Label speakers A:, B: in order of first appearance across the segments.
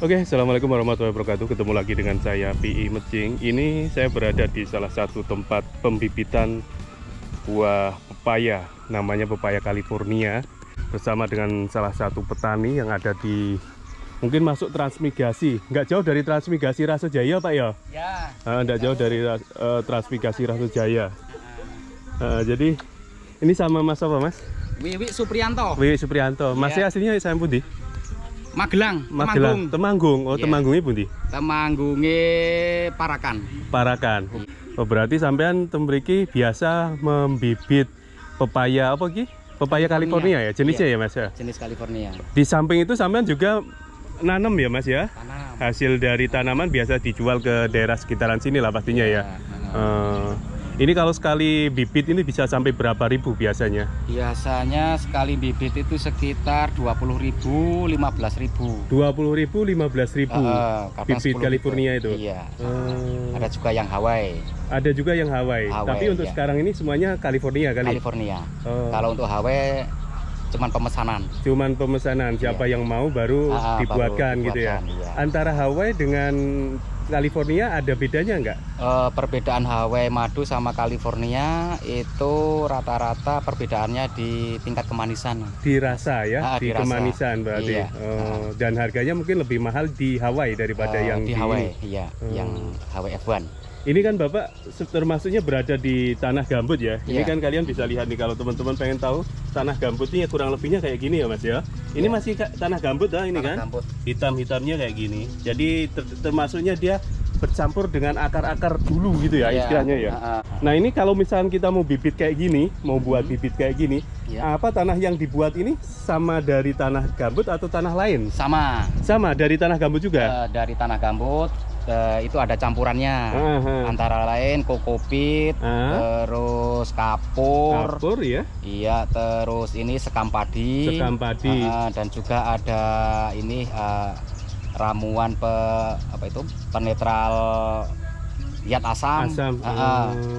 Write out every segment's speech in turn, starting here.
A: Oke, Assalamualaikum warahmatullahi wabarakatuh. Ketemu lagi dengan saya PI Mejing. Ini saya berada di salah satu tempat pembibitan buah pepaya, namanya pepaya California, bersama dengan salah satu petani yang ada di mungkin masuk transmigrasi, nggak jauh dari transmigrasi Rasojaya, Pak ya?
B: Ya.
A: Nggak jauh dari transmigrasi Rasojaya. Jadi ini sama Mas apa, Mas?
B: Wiwi Supriyanto.
A: Wiwi Supriyanto. Masnya aslinya saya pundi?
B: Magelang.
A: Temanggung. Oh,
B: Yeah.
A: Temanggungnya pundi?
B: Temanggunge Parakan.
A: Parakan. Oh, berarti sampean tembriki biasa membibit pepaya apa ki? Pepaya California ya, jenisnya ya Mas ya?
B: Jenis California.
A: Di samping itu sampean juga nanam ya Mas ya?
B: Tanam.
A: Hasil dari tanaman biasa dijual ke daerah sekitaran sini lah pastinya ya. Ini kalau sekali bibit ini bisa sampai berapa ribu biasanya?
B: Biasanya sekali bibit itu sekitar 20.000, 15.000.
A: 20.000, 15.000 bibit California itu?
B: Iya. Ada juga yang Hawaii.
A: Ada juga yang Hawaii. Tapi untuk sekarang ini semuanya California kali?
B: California. Kalau untuk Hawaii cuman pemesanan. Siapa yang mau baru dibuatkan gitu ya? Iya. Antara Hawaii dengan California ada bedanya nggak? Perbedaan Hawaii madu sama California itu rata-rata perbedaannya di tingkat kemanisan.
A: Di rasa ya, di kemanisan berarti.
B: Iya.
A: Dan harganya mungkin lebih mahal di Hawaii daripada yang
B: di Hawaii, iya, yang Hawaii F1.
A: Ini kan Bapak termasuknya berada di tanah gambut ya. Ini kan kalian bisa lihat nih, kalau teman-teman pengen tahu tanah gambutnya kurang lebihnya kayak gini ya Mas ya. Ini masih tanah gambut dah ini kan. Hitam-hitamnya kayak gini. Jadi termasuknya dia bercampur dengan akar-akar dulu gitu ya istilahnya ya. Nah ini kalau misalnya kita mau bibit kayak gini, mau buat bibit kayak gini, apa tanah yang dibuat ini sama dari tanah gambut atau tanah lain? Sama dari tanah gambut juga?
B: Dari tanah gambut. Itu ada campurannya, antara lain kokopit, terus kapur
A: ya? Iya,
B: terus ini sekam padi, dan juga ada ini ramuan penetral zat asam,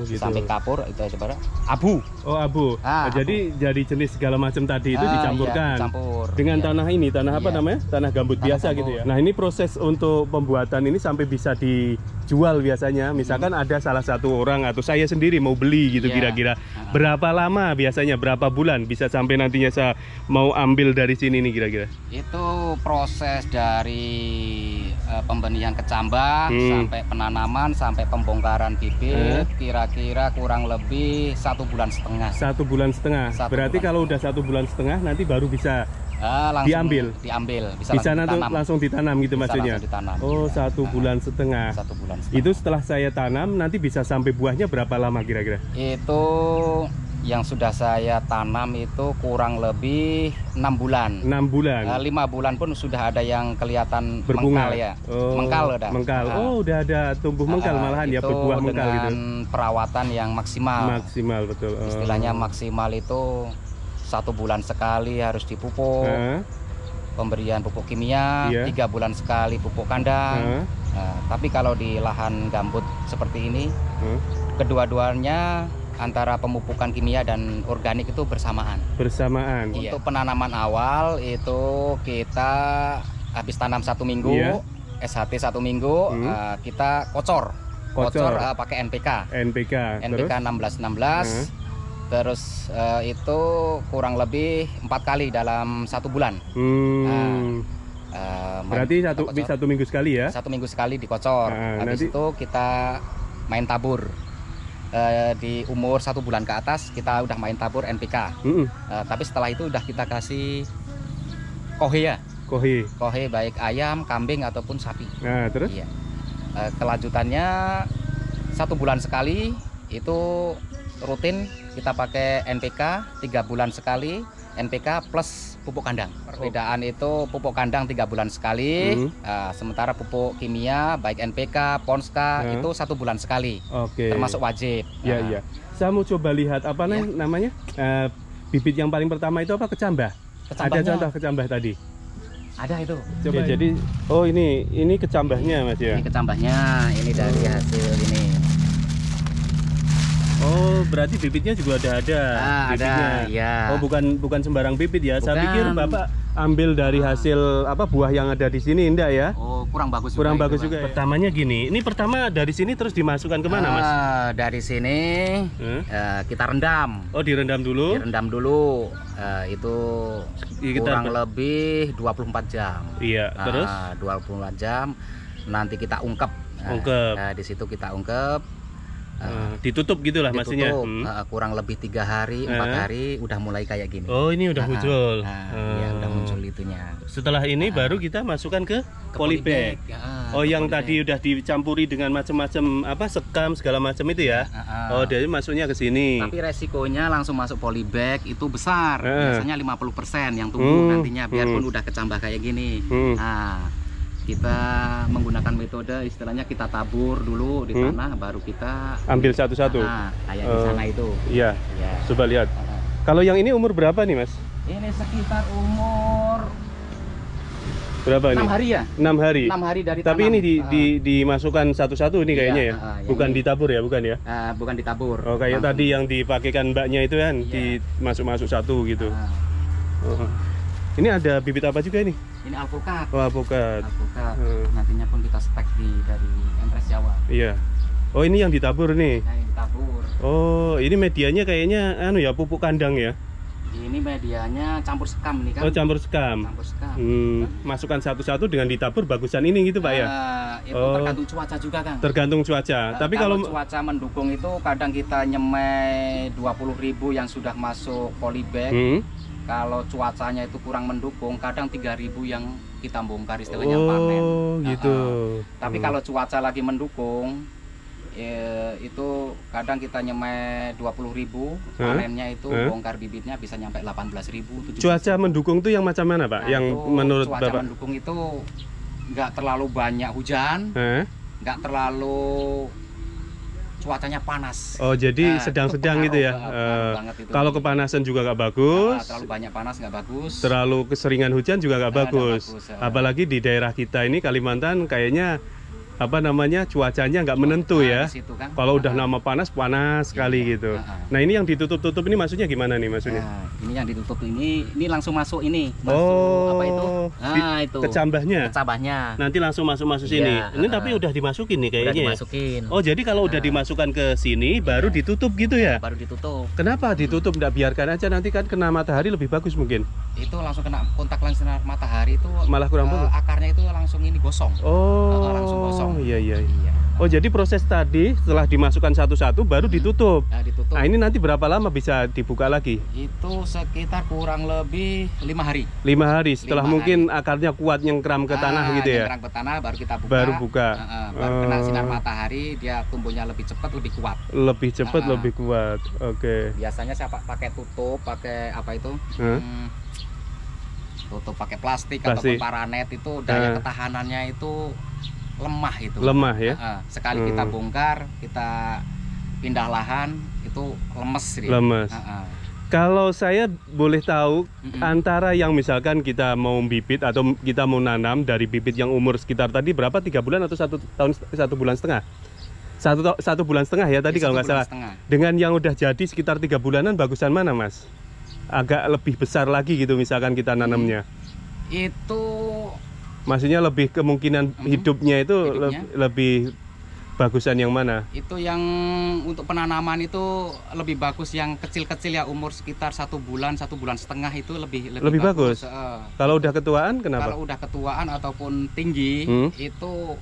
B: gitu. Sampai kapur itu sebenarnya abu. Oh abu. Jadi dari jenis segala macam tadi itu dicampurkan dengan tanah ini, tanah apa namanya? Tanah gambut biasa gitu ya. Nah ini proses untuk pembuatan ini sampai bisa dijual biasanya. Misalkan ada salah satu orang atau saya sendiri mau beli gitu, kira-kira berapa lama biasanya, berapa bulan bisa sampai nantinya saya mau ambil dari sini nih kira-kira? Itu proses dari pembenihan kecambah sampai penanaman sampai pembongkaran bibit kira-kira kurang lebih 1,5 bulan.
A: 1,5 bulan. Berarti kalau udah 1,5 bulan nanti baru bisa diambil. Bisa nanti langsung ditanam gitu maksudnya. Oh, 1,5 bulan. 1,5 bulan. Itu setelah saya tanam nanti bisa sampai buahnya berapa lama kira-kira?
B: Itu yang sudah saya tanam itu kurang lebih 6 bulan.
A: 6 bulan.
B: 5 bulan pun sudah ada yang kelihatan
A: berbunga
B: mengkal ya.
A: Mengkal. Oh, udah ada tumbuh mengkal malahan ya, berbuah mengkal gitu.
B: Dengan perawatan yang maksimal.
A: Maksimal betul.
B: Istilahnya maksimal itu 1 bulan sekali harus dipupuk. Pemberian pupuk kimia, 3 bulan sekali pupuk kandang. Tapi kalau di lahan gambut seperti ini, kedua-duanya antara pemupukan kimia dan organik itu bersamaan. Untuk penanaman awal itu kita habis tanam 1 minggu, SHT 1 minggu, kita kocor pakai NPK 1616. Terus itu kurang lebih 4 kali dalam 1 bulan.
A: Berarti 1 minggu sekali ya? 1
B: minggu sekali dikocor. Habis itu kita main tabur. Di umur 1 bulan ke atas kita udah main tabur NPK. Tapi setelah itu udah kita kasih kohe ya. Kohe baik ayam, kambing ataupun sapi.
A: Nah terus?
B: Kelanjutannya 1 bulan sekali itu rutin kita pakai NPK, 3 bulan sekali NPK plus pupuk kandang. Perbedaan itu pupuk kandang 3 bulan sekali, sementara pupuk kimia baik NPK, Ponska itu 1 bulan sekali. Termasuk wajib.
A: Iya. Saya mau coba lihat apa namanya bibit yang paling pertama itu apa? Kecambah. Ada contoh kecambah tadi?
B: Ada itu.
A: Coba jadi, oh ini kecambahnya Mas ya?
B: Ini kecambahnya, ini dari hasil ini.
A: Oh, berarti bibitnya juga ada. Bibitnya.
B: Ada, ya.
A: Oh, bukan sembarang bibit ya. Bukan. Saya pikir Bapak ambil dari hasil buah yang ada di sini, enggak ya?
B: Oh, kurang bagus.
A: Kurang bagus juga. Pertamanya gini. Ini pertama dari sini terus dimasukkan kemana, Mas?
B: Dari sini kita rendam.
A: Oh, direndam dulu.
B: Direndam dulu. Itu kurang lebih 24 jam.
A: Iya, terus
B: 24 jam nanti kita ungkep. Di situ kita ungkep.
A: Ditutup gitulah maksudnya.
B: Kurang lebih 3 hari, 4 hari udah mulai kayak gini.
A: Oh, ini udah muncul.
B: Ya, udah muncul itunya.
A: Setelah ini baru kita masukkan ke polybag. Oh, yang tadi udah dicampuri dengan macam-macam sekam segala macam itu ya. Oh, jadi masuknya ke sini.
B: Tapi resikonya langsung masuk polybag itu besar. Biasanya 50% yang tumbuh nantinya, biarpun udah kecambah kayak gini. Nah, kita menggunakan metode istilahnya kita tabur dulu di tanah, baru kita
A: ambil satu-satu.
B: Kayak di sana itu.
A: Iya. Coba lihat. Kalau yang ini umur berapa nih, Mas?
B: Ini sekitar umur
A: berapa
B: 6
A: nih?
B: hari ya?
A: 6 hari.
B: 6 hari dari
A: Tapi
B: tanam.
A: ini dimasukkan satu-satu ini kayaknya ya. Bukan ditabur ya, bukan ya?
B: Bukan ditabur.
A: Oh, kayak tadi yang dipakaikan mbaknya itu kan, dimasuk-masuk satu gitu. Ini ada bibit apa juga ini?
B: Ini alpukat.
A: Oh, alpukat.
B: Nantinya pun kita stek dari Entres Jawa.
A: Iya. Oh, ini yang ditabur nih.
B: Nah, yang ditabur.
A: Oh, ini medianya kayaknya pupuk kandang ya?
B: Ini medianya campur sekam nih kan.
A: Oh, campur sekam.
B: Campur sekam.
A: Masukkan satu-satu dengan ditabur bagusan ini gitu, Pak ya?
B: Itu tergantung cuaca juga, Kang.
A: Tergantung cuaca. Tapi kalau
B: cuaca mendukung itu kadang kita nyemai 20.000 yang sudah masuk polybag. Kalau cuacanya itu kurang mendukung, kadang 3.000 yang kita bongkar istilahnya panen.
A: Oh, gitu.
B: Tapi kalau cuaca lagi mendukung, itu kadang kita nyemai 20.000, panennya itu bongkar bibitnya bisa nyampe 18.000.
A: Cuaca mendukung itu yang macam mana, Pak? Yang menurut
B: cuaca
A: Bapak?
B: Mendukung itu nggak terlalu banyak hujan, nggak terlalu cuacanya panas.
A: Oh, jadi sedang-sedang gitu ya. Kalau kepanasan juga nggak bagus.
B: Terlalu banyak panas nggak bagus.
A: Terlalu keseringan hujan juga nggak bagus. Apalagi di daerah kita ini Kalimantan kayaknya cuacanya nggak menentu ya.
B: Kan?
A: Kalau udah nama panas sekali gitu. Nah, ini yang ditutup-tutup ini maksudnya gimana nih maksudnya?
B: Ini yang ditutup ini langsung masuk ini. Masuk apa itu? Itu.
A: Kecambahnya. Nanti langsung masuk sini. Ini tapi udah dimasukin nih kayaknya.
B: Udah dimasukin.
A: Oh, jadi kalau udah dimasukkan ke sini baru ditutup gitu ya?
B: Baru ditutup.
A: Kenapa ditutup? Nggak biarkan aja, nanti kan kena matahari lebih bagus mungkin.
B: Itu langsung kena kontak langsung matahari itu
A: malah kurang bagus.
B: Akarnya itu langsung ini gosong.
A: Oh.
B: Langsung gosong.
A: Iya. Oh, jadi proses tadi setelah dimasukkan satu-satu baru ditutup.
B: Ditutup.
A: Nah, ini nanti berapa lama bisa dibuka lagi?
B: Itu sekitar kurang lebih 5 hari.
A: 5 hari setelah mungkin akarnya kuat nyengkram ke tanah gitu ya.
B: Nyengkram ke tanah baru kita buka.
A: Baru buka.
B: Baru kena sinar matahari, dia tumbuhnya lebih cepat, lebih kuat.
A: Lebih cepat, lebih kuat. Oke.
B: Biasanya saya pakai tutup, pakai apa itu? Tutup pakai plastik ataupun paranet, itu daya ketahanannya itu lemah itu.
A: Lemah ya.
B: Sekali kita bongkar, kita pindah lahan itu lemes.
A: Lemes. Kalau saya boleh tahu antara yang misalkan kita mau bibit atau kita mau nanam dari bibit yang umur sekitar tadi berapa, 3 bulan atau 1 tahun 1 bulan setengah? 1 bulan setengah ya tadi kalau nggak salah. Dengan yang udah jadi sekitar 3 bulanan bagusan mana, Mas? Agak lebih besar lagi gitu misalkan kita nanamnya.
B: Itu
A: maksudnya lebih kemungkinan hidupnya itu lebih bagusan yang mana? Itu
B: yang untuk penanaman itu lebih bagus yang kecil-kecil ya, umur sekitar 1 bulan, 1 bulan setengah itu lebih
A: bagus. Kalau udah ketuaan kenapa?
B: Kalau udah ketuaan ataupun tinggi itu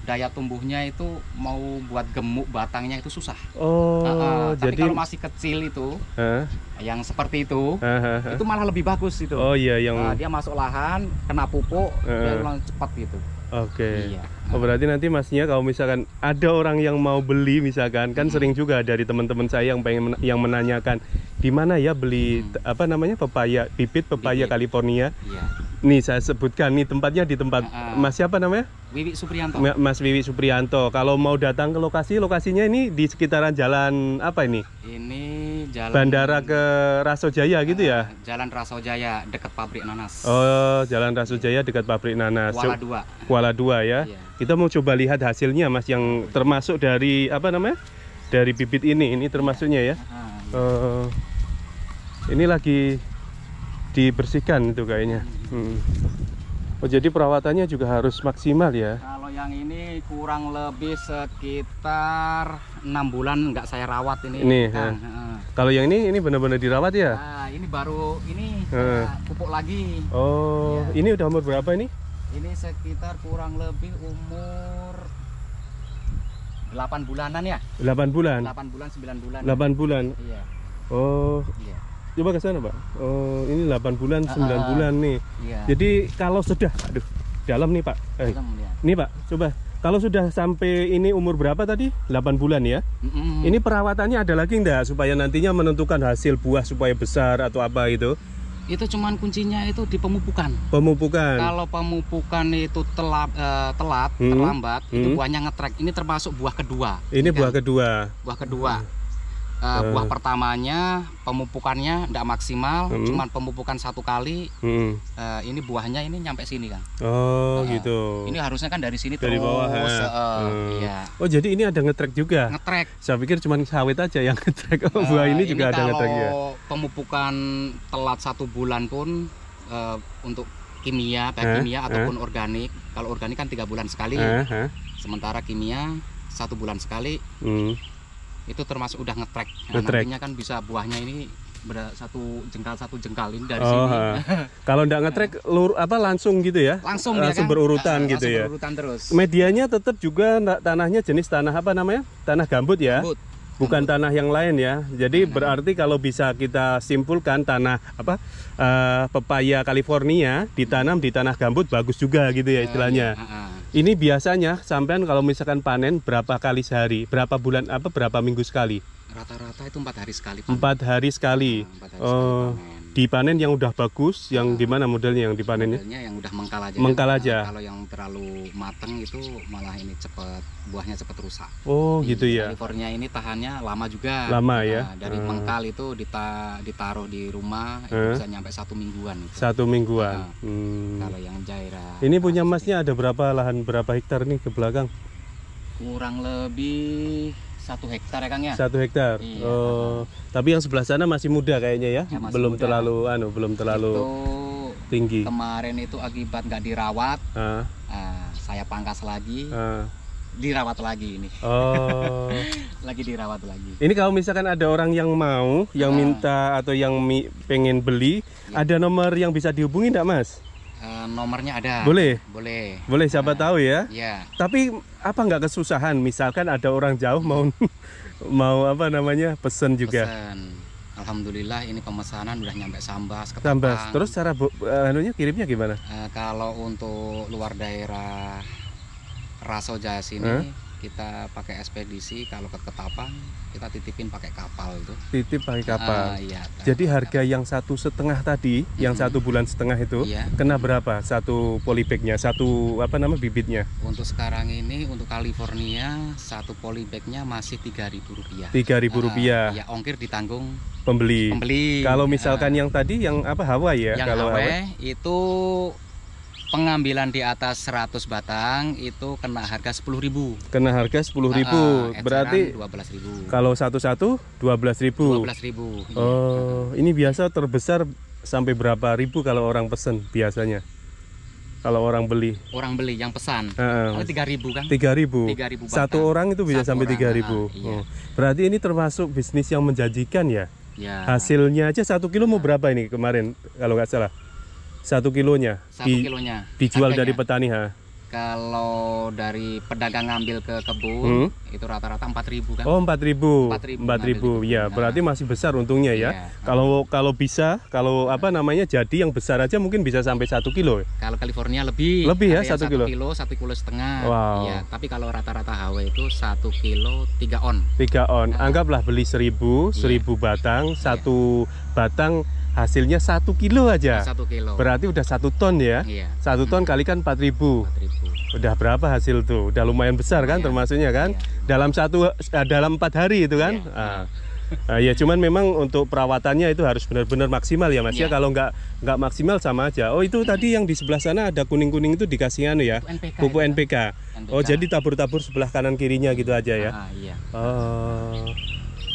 B: daya tumbuhnya itu mau buat gemuk batangnya itu susah.
A: Oh,
B: tapi
A: jadi
B: kalau masih kecil itu yang seperti itu malah lebih bagus itu.
A: Oh iya, yang
B: dia masuk lahan kena pupuk dia ulang cepat gitu.
A: Oke. Iya. Oh, berarti nanti masnya kalau misalkan ada orang yang mau beli misalkan kan sering juga dari teman-teman saya yang pengen yang menanyakan di mana ya beli pepaya, bibit pepaya California. Iya. Nih saya sebutkan nih tempatnya di tempat Mas siapa namanya?
B: Wiwi Supriyanto.
A: Mas Wiwi Supriyanto. Kalau mau datang ke lokasinya ini di sekitaran jalan apa ini? Ini jalan Bandara ke Rasojaya gitu ya?
B: Jalan Rasojaya dekat pabrik nanas.
A: Oh, Jalan Rasojaya dekat pabrik nanas.
B: Kuala 2
A: ya. Iya. Kita mau coba lihat hasilnya Mas yang termasuk dari Dari bibit ini termasuknya ya. Ini lagi dibersihkan itu kayaknya. Oh, jadi perawatannya juga harus maksimal ya.
B: Kalau yang ini kurang lebih sekitar 6 bulan nggak saya rawat ini.
A: Kalau yang ini benar-benar dirawat ya?
B: Nah, ini baru saya pupuk lagi.
A: Oh, ya. Ini udah umur berapa ini?
B: Ini sekitar kurang lebih umur 8 bulanan ya.
A: 8 bulan?
B: 8 bulan, 9 bulan.
A: 8 bulan?
B: Iya.
A: Oh. Iya. Coba ke sana, Pak. Oh, ini 8 bulan, 9 bulan nih.
B: Iya.
A: Jadi kalau sudah, aduh, dalam nih, Pak.
B: Dalam, ya.
A: Nih, Pak, coba. Kalau sudah sampai ini umur berapa tadi? 8 bulan ya. Ini perawatannya ada lagi enggak supaya nantinya menentukan hasil buah supaya besar atau apa itu?
B: Itu cuman kuncinya itu di pemupukan.
A: Pemupukan.
B: Kalau pemupukan itu terlambat, itu buahnya ngetrek. Ini termasuk buah kedua.
A: Ini buah kedua.
B: Buah kedua. Buah pertamanya pemupukannya tidak maksimal, cuman pemupukan 1 kali. Ini buahnya ini nyampe sini kan.
A: Oh gitu.
B: Ini harusnya kan dari sini
A: dari
B: terus,
A: bawah.
B: Iya.
A: Oh jadi ini ada ngetrek juga.
B: Ngetrek.
A: Saya pikir cuma sawit aja yang ngetrek. Oh, buah ini juga ada ngetrek ya.
B: Kalau pemupukan telat 1 bulan pun untuk kimia, baik kimia ataupun organik. Kalau organik kan 3 bulan sekali. Sementara kimia 1 bulan sekali. Itu termasuk udah ngetrek. Nantinya kan bisa buahnya ini satu jengkal ini dari sini.
A: Kalau nggak ngetrek langsung gitu ya?
B: Langsung
A: berurutan gitu ya.
B: Berurutan terus.
A: Medianya tetap juga tanahnya jenis tanah apa namanya? Tanah gambut ya? Gambut. Bukan tanah yang lain ya. Jadi berarti kalau bisa kita simpulkan tanah pepaya California ditanam di tanah gambut bagus juga gitu ya istilahnya. Ini biasanya sampean kalau misalkan panen berapa kali sehari? Berapa bulan berapa minggu sekali?
B: Rata-rata itu 4 hari sekali.
A: 4 hari sekali. Dipanen yang udah bagus, yang gimana modelnya yang dipanennya?
B: Modelnya yang udah mengkal aja.
A: Mengkal aja.
B: Kalau yang terlalu mateng itu malah ini buahnya cepet rusak.
A: Oh gitu ya.
B: California ini tahannya lama juga.
A: Lama ya.
B: Dari mengkal itu ditaruh di rumah itu bisa nyampe 1 mingguan. Itu.
A: 1 mingguan.
B: Kalau yang Jaira.
A: Ini punya Masnya ada berapa hektar nih ke belakang?
B: Kurang lebih 1 hektar ya Kang ya.
A: 1 hektar. Iya, tapi yang sebelah sana masih muda kayaknya ya. Belum muda. belum terlalu
B: itu
A: tinggi.
B: Kemarin itu akibat nggak dirawat, saya pangkas lagi, dirawat lagi ini.
A: Oh.
B: Lagi dirawat lagi.
A: Ini kalau misalkan ada orang yang mau, yang minta atau yang pengen beli, ada nomor yang bisa dihubungi enggak, Mas?
B: Nomornya ada.
A: Boleh?
B: Boleh.
A: Boleh, siapa tahu ya.
B: Iya.
A: Tapi apa nggak kesusahan? Misalkan ada orang jauh mau pesen juga.
B: Pesen. Alhamdulillah ini pemesanan udah nyampe Sambas, Ketapang.
A: Sambas. Terus cara kirimnya gimana?
B: Kalau untuk luar daerah Raso Jaya sini kita pakai ekspedisi. Kalau ke Ketapang kita titipin pakai kapal itu.
A: Titip pakai kapal.
B: Iya,
A: jadi harga yang 1,5 tadi, yang 1 bulan setengah itu, kena berapa? Satu polybagnya, bibitnya?
B: Untuk sekarang ini untuk California 1 polybagnya masih Rp3.000.
A: Rp3.000.
B: Ya ongkir ditanggung
A: pembeli.
B: Kalau
A: misalkan yang tadi yang Hawaii ya?
B: Yang
A: kalau
B: Hawaii itu pengambilan di atas 100 batang itu kena harga 10.000.
A: Kena harga 10.000. Berarti
B: 12.000.
A: Kalau satu 12.000.
B: 12.000.
A: Oh, ini biasa terbesar sampai berapa ribu kalau orang pesen biasanya? Kalau orang beli? Orang
B: beli yang pesan. 3.000 kan?
A: 3.000. Satu orang itu bisa sampai 3.000.
B: Iya.
A: Berarti ini termasuk bisnis yang menjanjikan ya?
B: Ya.
A: Hasilnya aja 1 kilo mau berapa ini kemarin kalau nggak salah? 1 kilonya.
B: 1 kilonya.
A: Dijual harganya dari petani
B: Kalau dari pedagang ngambil ke kebun itu rata-rata 4.000 kan?
A: Oh 4.000. 4.000 ya. Berarti masih besar untungnya ya. Kalau bisa jadi yang besar aja mungkin bisa sampai 1 kilo.
B: Kalau California lebih
A: ya 1 kilo.
B: 1,5 kilo.
A: Wow.
B: Ya, tapi kalau rata-rata Hawaii itu 1 kilo 3 on.
A: 3 on. Anggaplah beli 1.000 batang, 1 batang hasilnya 1 kilo aja.
B: 1 kilo.
A: Berarti udah 1 ton ya. 1 ton kalikan 4.000. Udah berapa hasil tuh? Udah lumayan besar kan termasuknya kan? Dalam 4 hari itu kan? Nah, ya cuman memang untuk perawatannya itu harus benar-benar maksimal ya Mas ya. Kalau nggak maksimal sama aja. Oh itu tadi yang di sebelah sana ada kuning-kuning itu dikasih anu ya, pupuk NPK. Oh jadi tabur-tabur sebelah kanan kirinya gitu aja ya.
B: Iya.
A: Oh.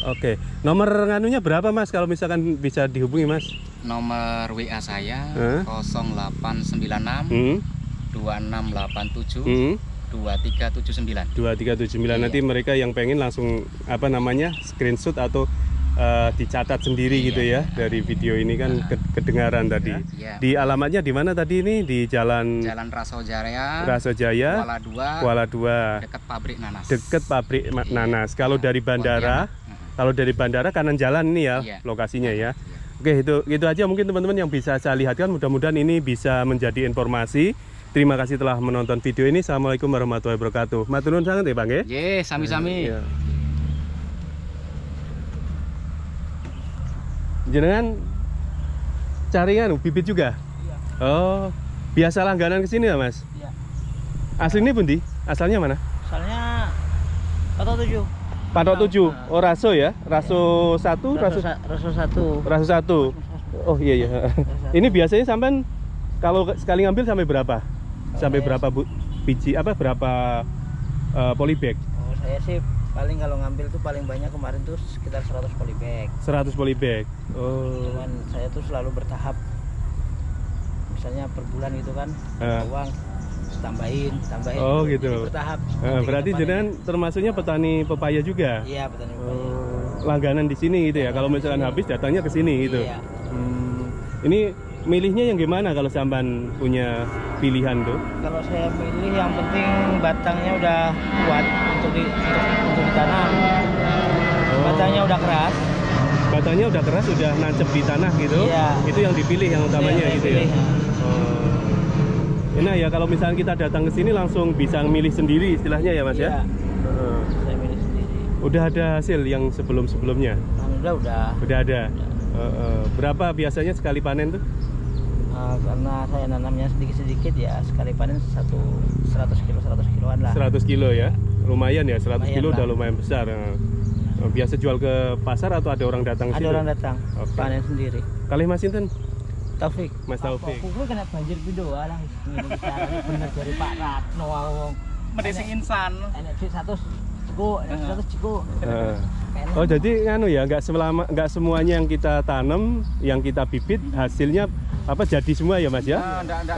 A: Oke. Nomor nganunya berapa Mas kalau misalkan bisa dihubungi Mas?
B: Nomor WA saya 0896 2687 2379. 2379.
A: Nanti mereka yang pengen langsung apa namanya screenshot atau dicatat sendiri gitu ya dari video ini kan kedengaran tadi. Di alamatnya di mana tadi ini? Di Jalan
B: Rasojaya.
A: Kuala 2.
B: Dekat pabrik nanas.
A: Dekat pabrik nanas. Kalau dari bandara, kanan jalan ini ya lokasinya ya. Oke, itu aja mungkin teman-teman yang bisa saya lihatkan. Mudah-mudahan ini bisa menjadi informasi. Terima kasih telah menonton video ini. Assalamualaikum warahmatullahi wabarakatuh. Matur nuwun sanget ya Bang ya.
B: Nggih, sami-sami.
A: Jenengan cari bibit juga?
C: Iya.
A: Oh, biasa langganan ke sini ya Mas?
C: Iya.
A: Aslinya pundi? Asalnya mana?
C: Asalnya Patok 7.
A: Patok 7. Oh, Raso ya? Raso 1,
C: Raso 1.
A: Oh iya. Ini biasanya sampai kalau sekali ngambil sampai berapa? Sampai berapa biji berapa polybag?
C: Oh, saya sih paling kalau ngambil tuh paling banyak kemarin tuh sekitar 100 polybag.
A: 100 polybag. Oh.
C: Cuman saya tuh selalu bertahap. Misalnya per bulan gitu kan, uang tambahin.
A: Oh gitu.
C: Bertahap.
A: Berarti jenengan termasuknya petani pepaya juga?
C: Iya, petani pepaya.
A: Langganan di sini gitu ya. Kalau misalkan habis datangnya ke sini gitu.
C: Iya.
A: Ini milihnya yang gimana kalau sampan punya pilihan tuh?
C: Kalau saya pilih yang penting batangnya udah kuat untuk ditanam. Batangnya udah keras.
A: Batangnya udah keras, udah nancep di tanah gitu.
C: Iya.
A: Itu yang dipilih yang utamanya gitu ya. Nah ya kalau misalnya kita datang ke sini langsung bisa milih sendiri istilahnya ya Mas ya?
C: Saya milih sendiri.
A: Udah ada hasil yang sebelum-sebelumnya?
C: Alhamdulillah udah.
A: Udah ada. Berapa biasanya sekali panen tuh?
C: Karena saya nanamnya sedikit-sedikit ya, sekali panen 100 kiloan lah.
A: 100 kilo ya? Lumayan ya, 100 kilo
C: lah.
A: udah lumayan besar. Biasa jual ke pasar atau ada orang datang ke sini?
C: Ada orang datang, panen sendiri.
A: Kalih Mas Sinten?
C: Taufik.
A: Mas Taufik.
C: Aku kena banjir video lah. Ini bener dari Pak Ratno.
B: Medesi insan.
C: Enak 100 ciku.
A: Oh jadi nganu ya, nggak semuanya yang kita tanam, yang kita bibit hasilnya jadi semua ya Mas ya?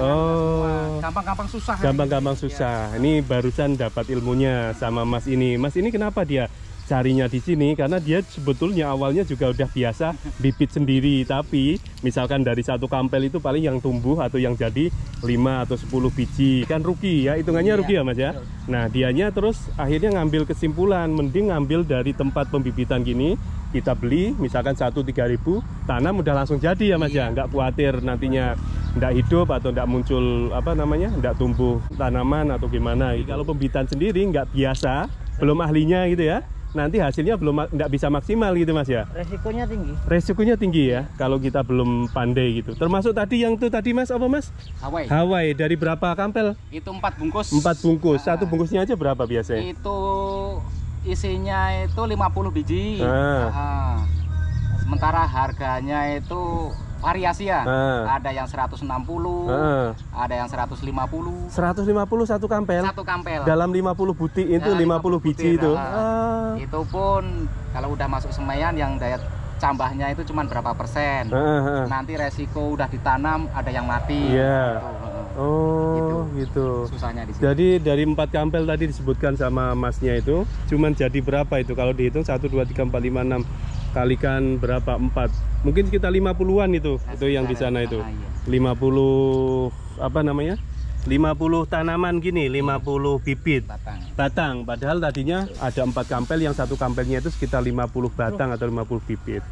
B: Oh, gampang-gampang susah.
A: Gampang-gampang susah. Ini barusan dapat ilmunya sama Mas ini. Mas ini kenapa dia carinya di sini? Karena dia sebetulnya awalnya juga udah biasa bibit sendiri, tapi misalkan dari satu kampel itu paling yang tumbuh atau yang jadi 5 atau 10 biji, kan rugi ya, hitungannya rugi ya Mas ya. Nah dianya terus akhirnya ngambil kesimpulan mending ngambil dari tempat pembibitan gini, kita beli misalkan 1-3 ribu, tanam udah langsung jadi ya Mas ya, nggak khawatir nantinya nggak hidup atau nggak muncul nggak tumbuh tanaman atau gimana. Kalau pembibitan sendiri nggak biasa, belum ahlinya gitu ya, nanti hasilnya nggak bisa maksimal gitu Mas ya. Resikonya tinggi ya kalau kita belum pandai gitu. Termasuk tadi yang tuh tadi Mas apa Mas? Hawaii dari berapa kampel?
B: Itu 4 bungkus.
A: 4 bungkus. Satu bungkusnya aja berapa biasanya?
B: Itu isinya itu 50 biji. Sementara harganya itu variasi ya. Ada yang 160, ada yang 150. 150
A: satu kampel.
B: Satu kampel.
A: Dalam 50 butir itu 50 biji itu.
B: Itu pun kalau udah masuk semaian yang daya cambahnya itu cuma berapa persen. Nanti resiko udah ditanam ada yang mati.
A: Iya. Gitu.
B: Susahnya di sini.
A: Jadi dari 4 kampel tadi disebutkan sama Masnya itu, cuman jadi berapa itu kalau dihitung 1 2 3 4 5 6 kalikan berapa 4, mungkin sekitar 50-an itu yang di sana itu. 50 50 tanaman gini, 50 bibit batang. Padahal tadinya ada 4 kampel, yang satu kampelnya itu sekitar 50 batang atau 50 bibit.